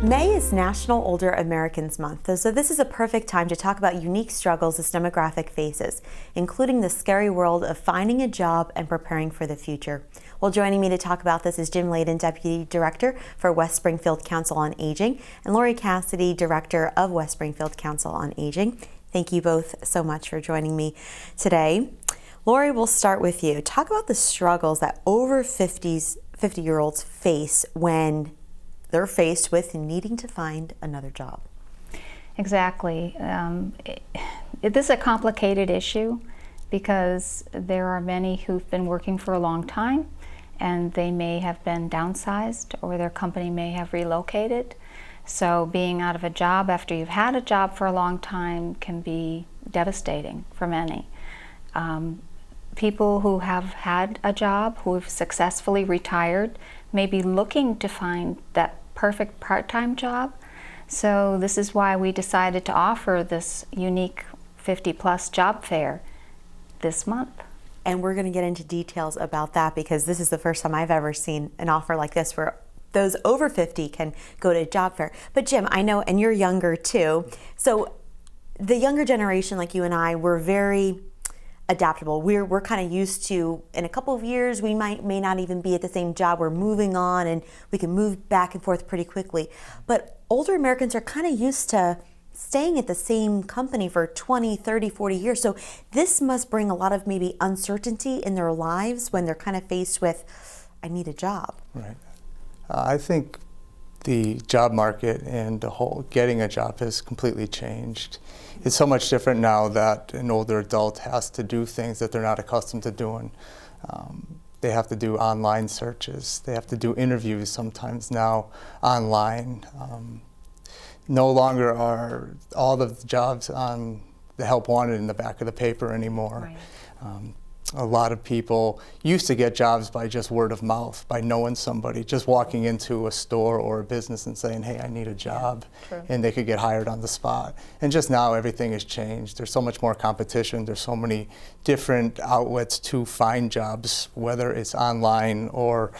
May is National Older Americans Month, so this is a perfect time to talk about unique struggles this demographic faces, including the scary world of finding a job and preparing for the future. Well, joining me to talk about this is Jim Leyden, Deputy Director for West Springfield Council on Aging, and Laurie Cassidy, Director of West Springfield Council on Aging. Thank you both so much for joining me today. Laurie, we'll start with you. Talk about the struggles that over 50-year-olds face when they're faced with needing to find another job. Exactly. This is a complicated issue because there are many who've been working for a long time and they may have been downsized or their company may have relocated. So being out of a job after you've had a job for a long time can be devastating for many. People who have had a job, who have successfully retired, may be looking to find that perfect part-time job. So this is why we decided to offer this unique 50-plus job fair this month. And we're going to get into details about that because this is the first time I've ever seen an offer like this where those over 50 can go to a job fair. But Jim, I know, and you're younger too, so the younger generation like you and I, we're very adaptable. We're kind of used to, in a couple of years, we may not even be at the same job. We're moving on and we can move back and forth pretty quickly. But older Americans are kind of used to staying at the same company for 20, 30, 40 years. So this must bring a lot of maybe uncertainty in their lives when they're kind of faced with, I need a job. Right. I think the job market and the whole getting a job has completely changed. It's so much different now that an older adult has to do things that they're not accustomed to doing. They have to do online searches. They have to do interviews sometimes now online. No longer are all the jobs on the help wanted in the back of the paper anymore. Right. A lot of people used to get jobs by just word of mouth, by knowing somebody, just walking into a store or a business and saying, hey, I need a job, and they could get hired on the spot. And just now everything has changed. There's so much more competition. There's so many different outlets to find jobs, whether it's online or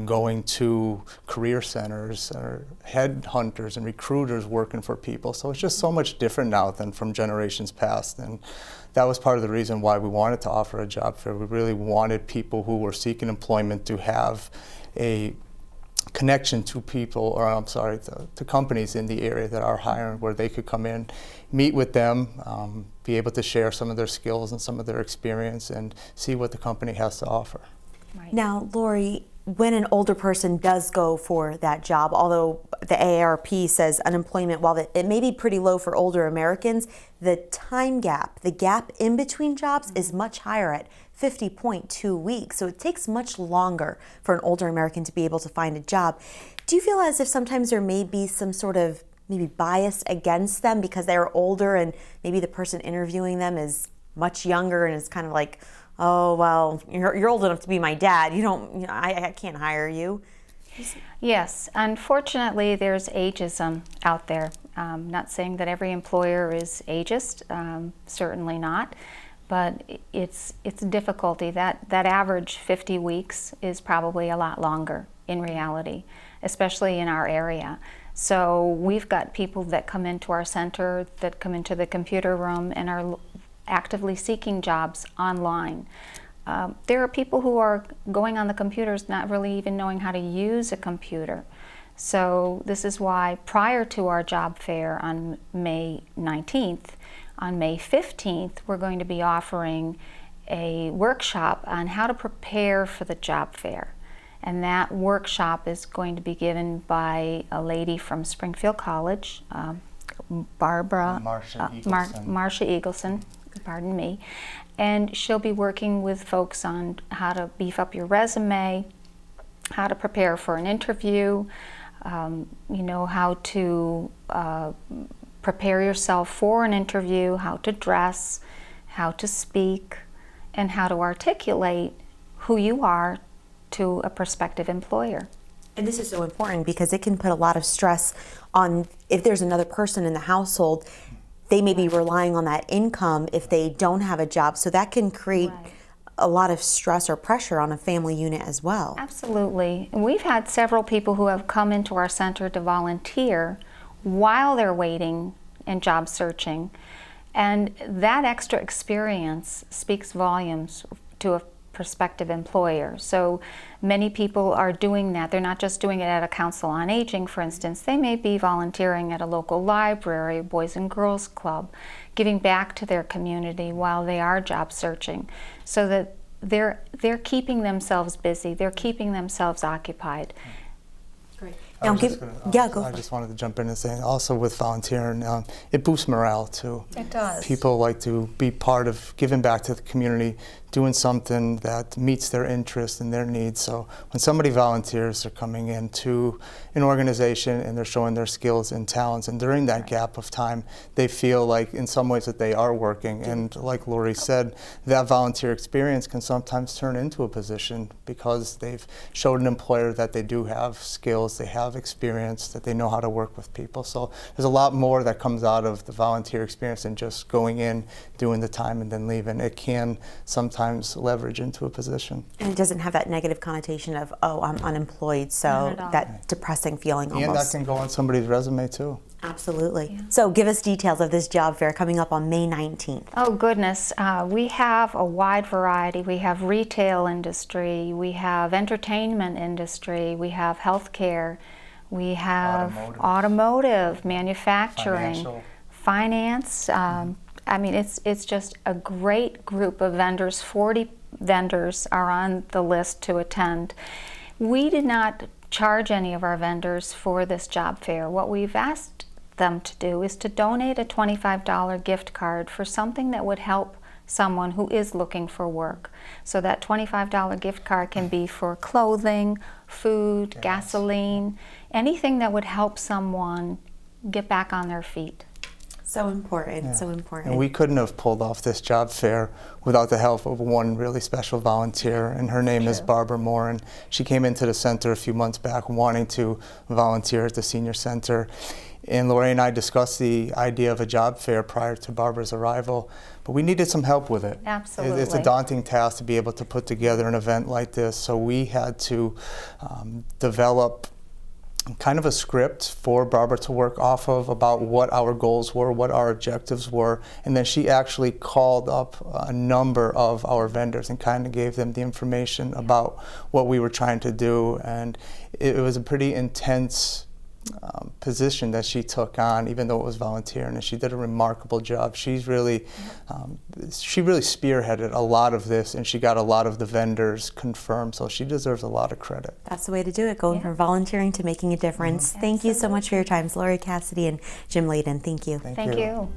going to career centers or headhunters and recruiters working for people. So it's just so much different now than from generations past. And that was part of the reason why we wanted to offer a job fair. We really wanted people who were seeking employment to have a connection to people, or I'm sorry, to companies in the area that are hiring, where they could come in, meet with them, be able to share some of their skills and some of their experience and see what the company has to offer. Right. Now, Laurie, when an older person does go for that job, although the AARP says unemployment, while it may be pretty low for older Americans, the time gap, the gap in between jobs is much higher at 50.2 weeks. So it takes much longer for an older American to be able to find a job. Do you feel as if sometimes there may be some sort of maybe bias against them because they're older and maybe the person interviewing them is much younger and is kind of like, oh, well, you're old enough to be my dad. I can't hire you. Yes, unfortunately, there's ageism out there. Not saying that every employer is ageist, certainly not, but it's a difficulty. That average 50 weeks is probably a lot longer in reality, especially in our area. So we've got people that come into our center, that come into the computer room and are actively seeking jobs online. There are people who are going on the computers not really even knowing how to use a computer. So this is why prior to our job fair on May 19th, on May 15th, we're going to be offering a workshop on how to prepare for the job fair. And that workshop is going to be given by a lady from Springfield College, Marcia Eagleson. Pardon me, and she'll be working with folks on how to beef up your resume, how to prepare for an interview, how to prepare yourself for an interview, how to dress, how to speak, and how to articulate who you are to a prospective employer. And this is so important because it can put a lot of stress on if there's another person in the household. They may be relying on that income if they don't have a job. So that can create a lot of stress or pressure on a family unit as well. Absolutely. And we've had several people who have come into our center to volunteer while they're waiting and job searching. And that extra experience speaks volumes to a prospective employer. So many people are doing that. They're not just doing it at a council on aging, for instance. They may be volunteering at a local library, Boys and Girls Club, giving back to their community while they are job searching, so that they're keeping themselves busy, they're keeping themselves occupied. Great. I Go. just wanted to jump in and say, also with volunteering, it boosts morale too. It does. People like to be part of giving back to the community, doing something that meets their interests and their needs. So when somebody volunteers, they're coming into an organization and they're showing their skills and talents. And during that gap of time, they feel like in some ways that they are working. And like Laurie said, that volunteer experience can sometimes turn into a position because they've showed an employer that they do have skills, they have experience, that they know how to work with people. So there's a lot more that comes out of the volunteer experience than just going in, doing the time, and then leaving. It can sometimes leverage into a position. And it doesn't have that negative connotation of, oh, I'm unemployed, so that depressing feeling almost. And that can go on somebody's resume too. Absolutely. Yeah. So give us details of this job fair coming up on May 19th. Oh goodness, we have a wide variety. We have retail industry, we have entertainment industry, we have healthcare, we have automotive, manufacturing, finance. I mean, it's just a great group of vendors. 40 vendors are on the list to attend. We did not charge any of our vendors for this job fair. What we've asked them to do is to donate a $25 gift card for something that would help someone who is looking for work. So that $25 gift card can be for clothing, food, gasoline, anything that would help someone get back on their feet. So important, so important. And we couldn't have pulled off this job fair without the help of one really special volunteer, and her name is Barbara Moore, and she came into the center a few months back wanting to volunteer at the senior center. And Laurie and I discussed the idea of a job fair prior to Barbara's arrival, but we needed some help with it. Absolutely. It's a daunting task to be able to put together an event like this, so we had to develop kind of a script for Barbara to work off of about what our goals were, what our objectives were, and then she actually called up a number of our vendors and kind of gave them the information about what we were trying to do. And it was a pretty intense position that she took on, even though it was volunteering, and she did a remarkable job. She really spearheaded a lot of this, and she got a lot of the vendors confirmed, so she deserves a lot of credit. That's the way to do it, going from volunteering to making a difference. Thank you so much for your time, Laurie, Cassidy, and Jim Leyden. Thank you. Thank you.